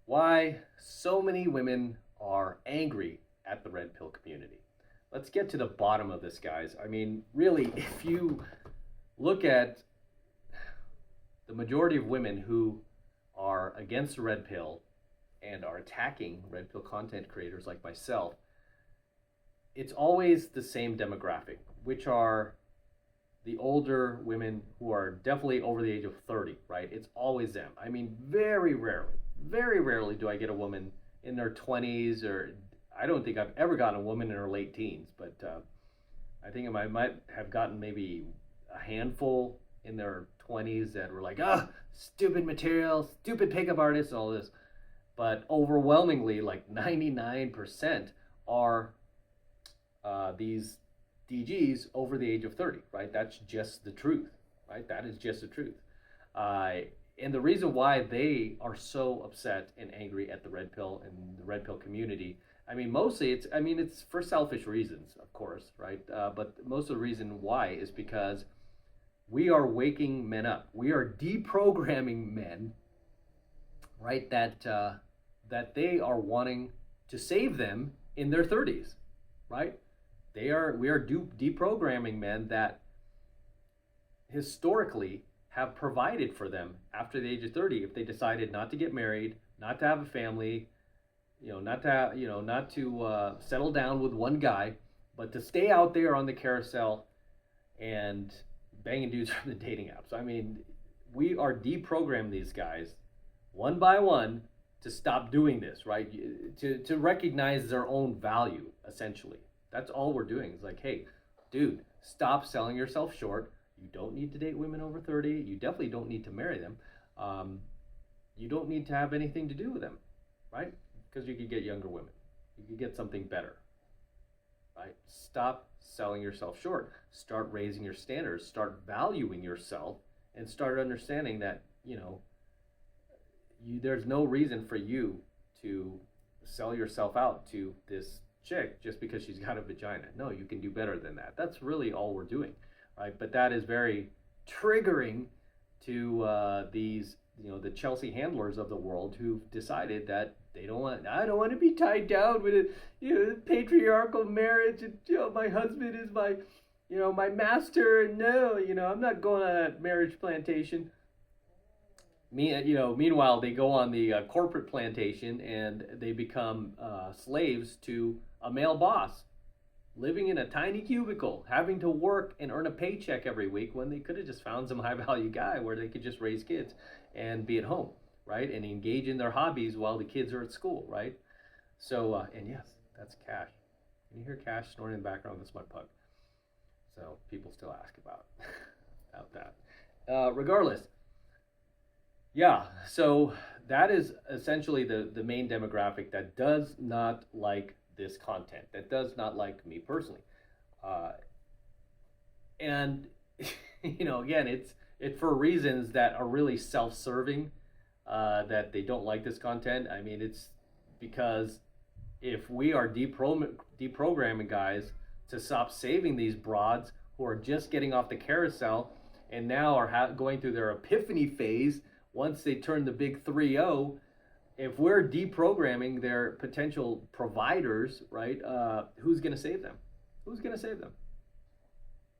why so many women are angry at the red pill community. Let's get to the bottom of this, guys. I mean, really, if you look at the majority of women who are against the red pill and are attacking red pill content creators like myself, it's always the same demographic, which are the older women who are definitely over the age of 30, right? It's always them. I mean, very rarely do I get a woman in their 20s, or I don't think I've ever gotten a woman in her late teens, but I think I might have gotten maybe a handful in their 20s that were like, stupid material, stupid pickup artists, all this. But overwhelmingly, like 99% are these DGs over the age of 30, right? That's just the truth, right? That is just the truth. And the reason why they are so upset and angry at the red pill and the red pill community, I mean, mostly it's for selfish reasons, of course, right? But most of the reason why is because we are waking men up. We are deprogramming men, right? That they are wanting to save them in their 30s, right? We are deprogramming men that historically have provided for them after the age of 30 if they decided not to get married, not to have a family, not to settle down with one guy, but to stay out there on the carousel and banging dudes from the dating apps. I mean, we are deprogramming these guys one by one to stop doing this, right? To recognize their own value, essentially. That's all we're doing. It's like, hey, dude, stop selling yourself short. You don't need to date women over 30. You definitely don't need to marry them. You don't need to have anything to do with them, right? Because you could get younger women. You could get something better, right? Stop selling yourself short. Start raising your standards. Start valuing yourself, and start understanding that, there's no reason for you to sell yourself out to this chick just because she's got a vagina. No, you can do better than that. That's really all we're doing, right? But that is very triggering to these, the Chelsea handlers of the world who've decided that I don't want to be tied down with a patriarchal marriage, and my husband is my my master, and no, I'm not going on that marriage plantation. Meanwhile, they go on the corporate plantation and they become slaves to a male boss, living in a tiny cubicle, having to work and earn a paycheck every week when they could have just found some high-value guy where they could just raise kids and be at home, right? And engage in their hobbies while the kids are at school, right? So, and yes, that's Cash. Can you hear Cash snoring in the background? That's my pug. So people still ask about that. Regardless. Yeah, so that is essentially the main demographic that does not like this content, that does not like me personally. And, again, it's for reasons that are really self-serving, that they don't like this content. I mean, it's because if we are deprogramming guys to stop saving these broads who are just getting off the carousel and now are going through their epiphany phase, once they turn the big 3-0, if we're deprogramming their potential providers, right, who's going to save them? Who's going to save them?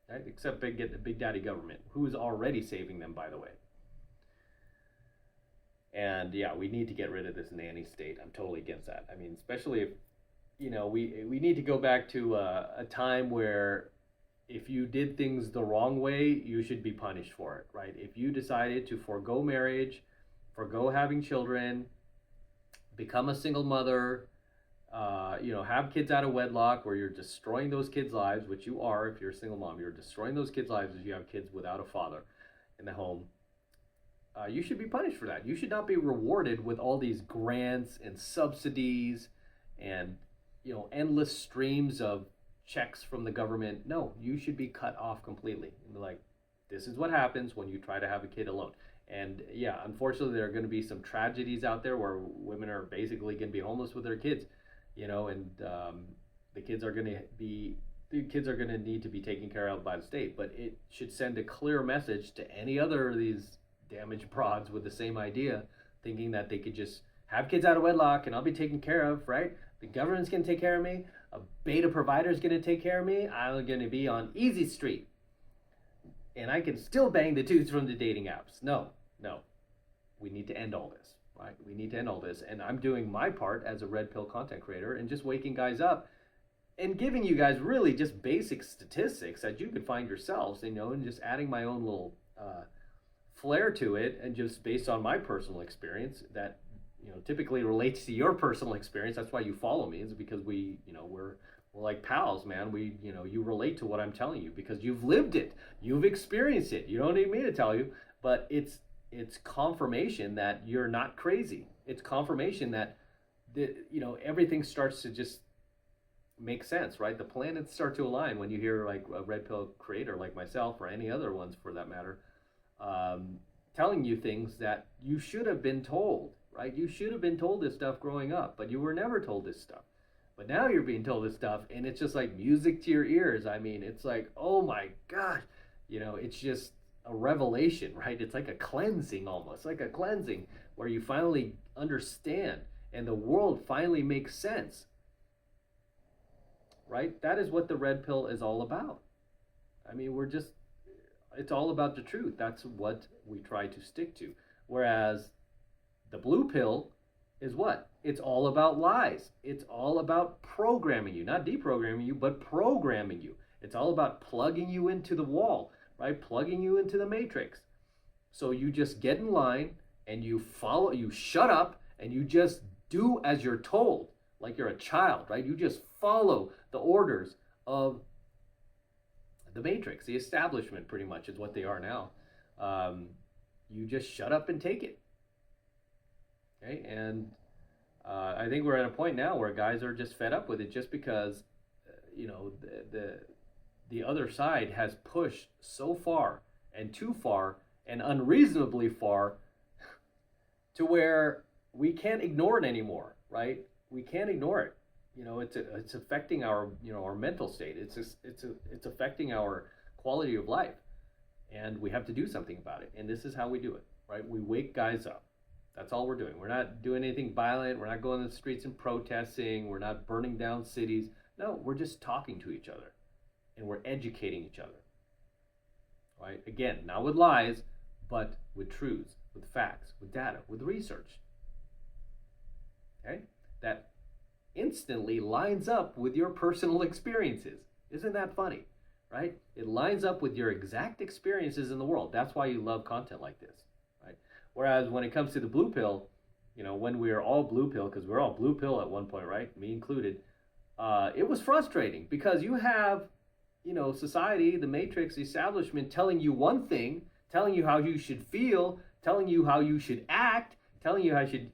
Right? Except Big Daddy government, who's already saving them, by the way. And yeah, we need to get rid of this nanny state. I'm totally against that. I mean, especially if, we need to go back to a time where if you did things the wrong way, you should be punished for it, right? If you decided to forego marriage, forego having children, become a single mother, have kids out of wedlock where you're destroying those kids' lives, which you are if you're a single mom. You're destroying those kids' lives if you have kids without a father in the home. You should be punished for that. You should not be rewarded with all these grants and subsidies and, endless streams of checks from the government. No, you should be cut off completely. And be like, this is what happens when you try to have a kid alone. And yeah, unfortunately, there are going to be some tragedies out there where women are basically going to be homeless with their kids, and the kids are going to need to be taken care of by the state. But it should send a clear message to any other of these damaged broads with the same idea, thinking that they could just have kids out of wedlock and I'll be taken care of, right? The government's going to take care of me. A beta provider is going to take care of me. I'm going to be on easy street. And I can still bang the dudes from the dating apps. No. We need to end all this, right? We need to end all this. And I'm doing my part as a red pill content creator and just waking guys up and giving you guys really just basic statistics that you can find yourselves, and just adding my own little flair to it, and just based on my personal experience that typically relates to your personal experience. That's why you follow me, is because we're like pals, man. You relate to what I'm telling you because you've lived it, you've experienced it. You don't need me to tell you, but it's confirmation that you're not crazy. It's confirmation that everything starts to just make sense, right? The planets start to align when you hear like a red pill creator like myself, or any other ones for that matter, telling you things that you should have been told, right? You should have been told this stuff growing up, but you were never told this stuff. But now you're being told this stuff, and it's just like music to your ears. I mean, it's like, oh my gosh, it's just a revelation, right? It's like a cleansing, almost like a cleansing, where you finally understand and the world finally makes sense. Right? That is what the red pill is all about. I mean, it's all about the truth. That's what we try to stick to. Whereas the blue pill is what? It's all about lies. It's all about programming you, not deprogramming you, but programming you. It's all about plugging you into the wall, right? Plugging you into the matrix. So you just get in line and you shut up and you just do as you're told. Like you're a child, right? You just follow the orders of the matrix, the establishment, pretty much is what they are now. You just shut up and take it. Okay, and I think we're at a point now where guys are just fed up with it, just because the other side has pushed so far and too far and unreasonably far to where we can't ignore it anymore, right? We can't ignore it. It's affecting our our mental state. It's affecting our quality of life, and we have to do something about it. And this is how we do it, right? We wake guys up. That's all we're doing. We're not doing anything violent. We're not going to the streets and protesting. We're not burning down cities. No, we're just talking to each other, and we're educating each other. Right? Again, not with lies, but with truths, with facts, with data, with research. Okay? That instantly lines up with your personal experiences. Isn't that funny? Right? It lines up with your exact experiences in the world. That's why you love content like this. Right? Whereas when it comes to the blue pill, when we are all blue pill, because we're all blue pill at one point, right? Me included. It was frustrating because you have, society, the matrix, the establishment telling you one thing, telling you how you should feel, telling you how you should act, telling you how you should,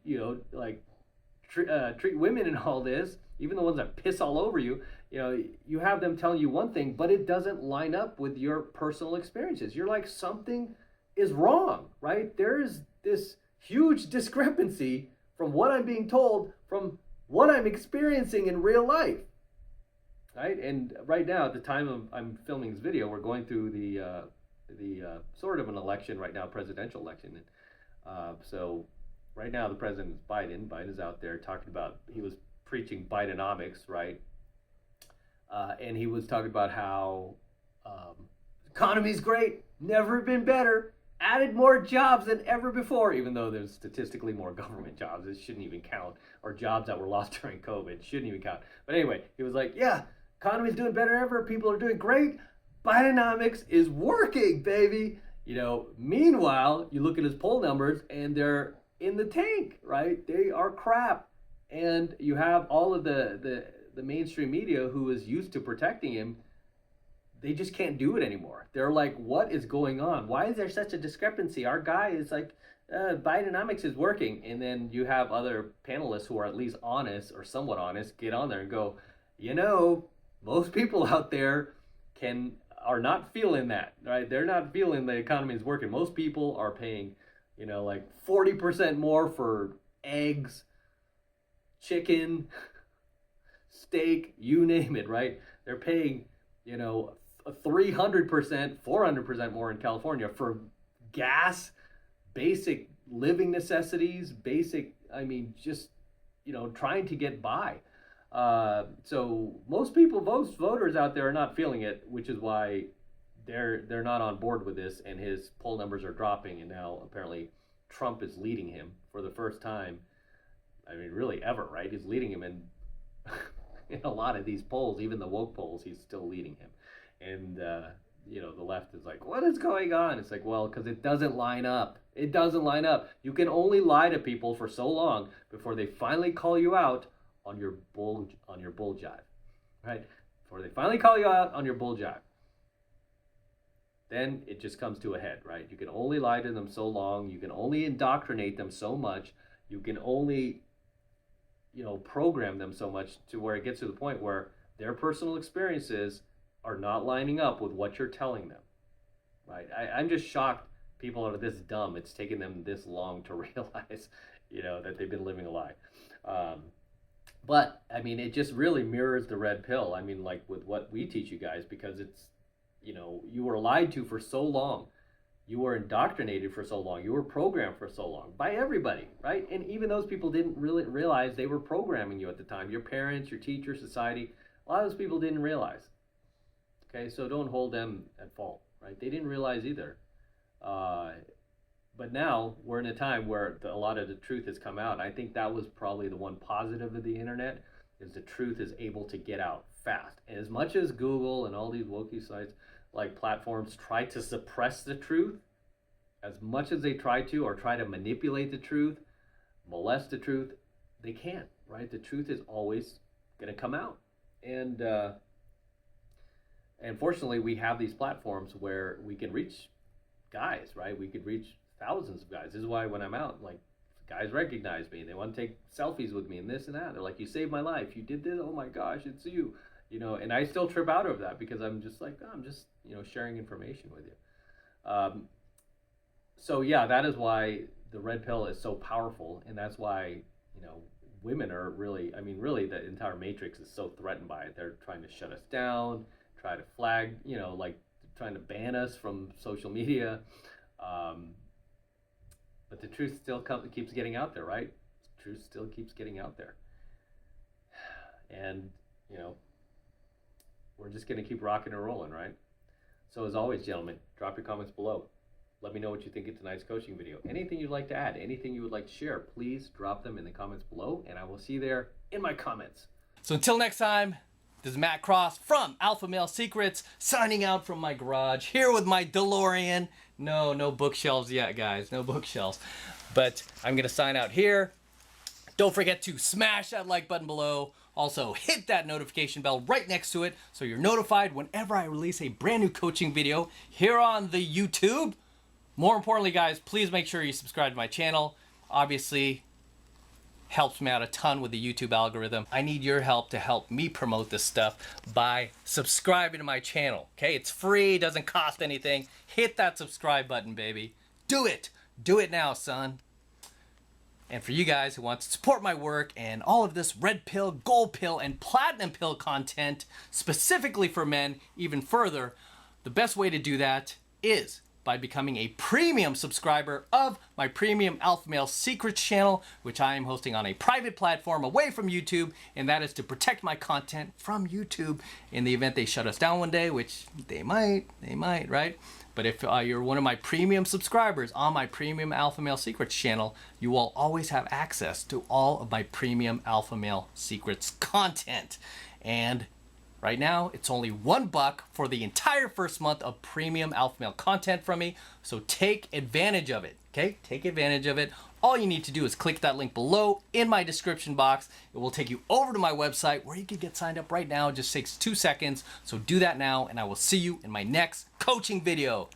treat women and all this, even the ones that piss all over you. You have them telling you one thing, but it doesn't line up with your personal experiences. You're like, something is wrong, right? There's this huge discrepancy from what I'm being told from what I'm experiencing in real life, right? And right now, at the time I'm filming this video, we're going through the sort of an election right now, presidential election. So right now, the president is Biden. Biden's out there talking about, he was preaching Bidenomics, right? And he was talking about how economy's great, never been better, added more jobs than ever before, even though there's statistically more government jobs. It shouldn't even count. Or jobs that were lost during COVID shouldn't even count. But anyway, he was like, yeah, economy's doing better than ever. People are doing great. Bidenomics is working, baby. Meanwhile, you look at his poll numbers and they're in the tank, right? They are crap. And you have all of the mainstream media who is used to protecting him. They just can't do it anymore. They're like, what is going on? Why is there such a discrepancy? Our guy is like, Bidenomics is working. And then you have other panelists who are at least honest or somewhat honest get on there and go, most people out there are not feeling that, right? They're not feeling the economy is working. Most people are paying, like 40% more for eggs, chicken, steak, you name it, right? They're paying, 300%, 400% more in California for gas, basic living necessities, basic I mean, just, trying to get by. So most people, most voters out there are not feeling it, which is why they're not on board with this, and his poll numbers are dropping, and now apparently Trump is leading him for the first time. I mean, really ever, right? He's leading him in a lot of these polls, even the woke polls. He's still leading him, and the left is like, what is going on? It's like, well, because it doesn't line up. It doesn't line up. You can only lie to people for so long before they finally call you out on your bull jive, right? Before they finally call you out on your bull jive, then it just comes to a head, right? You can only lie to them so long. You can only indoctrinate them so much. You can only, program them so much to where it gets to the point where their personal experiences are not lining up with what you're telling them, right? I'm just shocked people are this dumb. It's taken them this long to realize, that they've been living a lie. But, I mean, it just really mirrors the red pill. I mean, like with what we teach you guys, because it's, you were lied to for so long. You were indoctrinated for so long. You were programmed for so long by everybody, right? And even those people didn't really realize they were programming you at the time. Your parents, your teacher, society, a lot of those people didn't realize. Okay, so don't hold them at fault, right? They didn't realize either. But now we're in a time where a lot of the truth has come out. I think that was probably the one positive of the internet, is the truth is able to get out fast. And as much as Google and all these wokey sites, like platforms, try to suppress the truth, as much as they try to, or try to manipulate the truth, molest the truth, they can't, right? The truth is always going to come out. And fortunately, we have these platforms where we can reach guys, right? We could reach thousands of guys. This is why when I'm out, like, guys recognize me. They want to take selfies with me and this and that. They're like, you saved my life. You did this. Oh my gosh, it's you. And I still trip out of that because I'm just like, oh, I'm just, sharing information with you. So yeah, that is why the red pill is so powerful. And that's why, women are really, really the entire matrix is so threatened by it. They're trying to shut us down, try to flag, like trying to ban us from social media. But the truth still keeps getting out there, right? The truth still keeps getting out there. And, we're just going to keep rocking and rolling, right? So as always, gentlemen, drop your comments below. Let me know what you think of tonight's coaching video. Anything you'd like to add, anything you would like to share, please drop them in the comments below, and I will see you there in my comments. So until next time, this is Matt Cross from AlphaMaleSecrets, signing out from my garage, here with my DeLorean. No bookshelves yet, guys, no bookshelves. But I'm going to sign out here. Don't forget to smash that like button below. Also, hit that notification bell right next to it so you're notified whenever I release a brand new coaching video here on the YouTube. More importantly, guys, please make sure you subscribe to my channel. Obviously, helps me out a ton with the YouTube algorithm. I need your help to help me promote this stuff by subscribing to my channel. Okay, it's free, doesn't cost anything. Hit that subscribe button, baby. Do it. Do it now, son. And for you guys who want to support my work and all of this red pill, gold pill, and platinum pill content specifically for men even further, the best way to do that is by becoming a premium subscriber of my premium AlphaMaleSecrets channel, which I am hosting on a private platform away from YouTube, and that is to protect my content from YouTube in the event they shut us down one day, which they might, right? But if you're one of my premium subscribers on my premium AlphaMaleSecrets channel, you will always have access to all of my premium AlphaMaleSecrets content. And right now, it's only $1 for the entire first month of premium Alpha Male content from me. So take advantage of it, okay? Take advantage of it. All you need to do is click that link below in my description box. It will take you over to my website where you can get signed up right now. It just takes 2 seconds. So do that now, and I will see you in my next coaching video.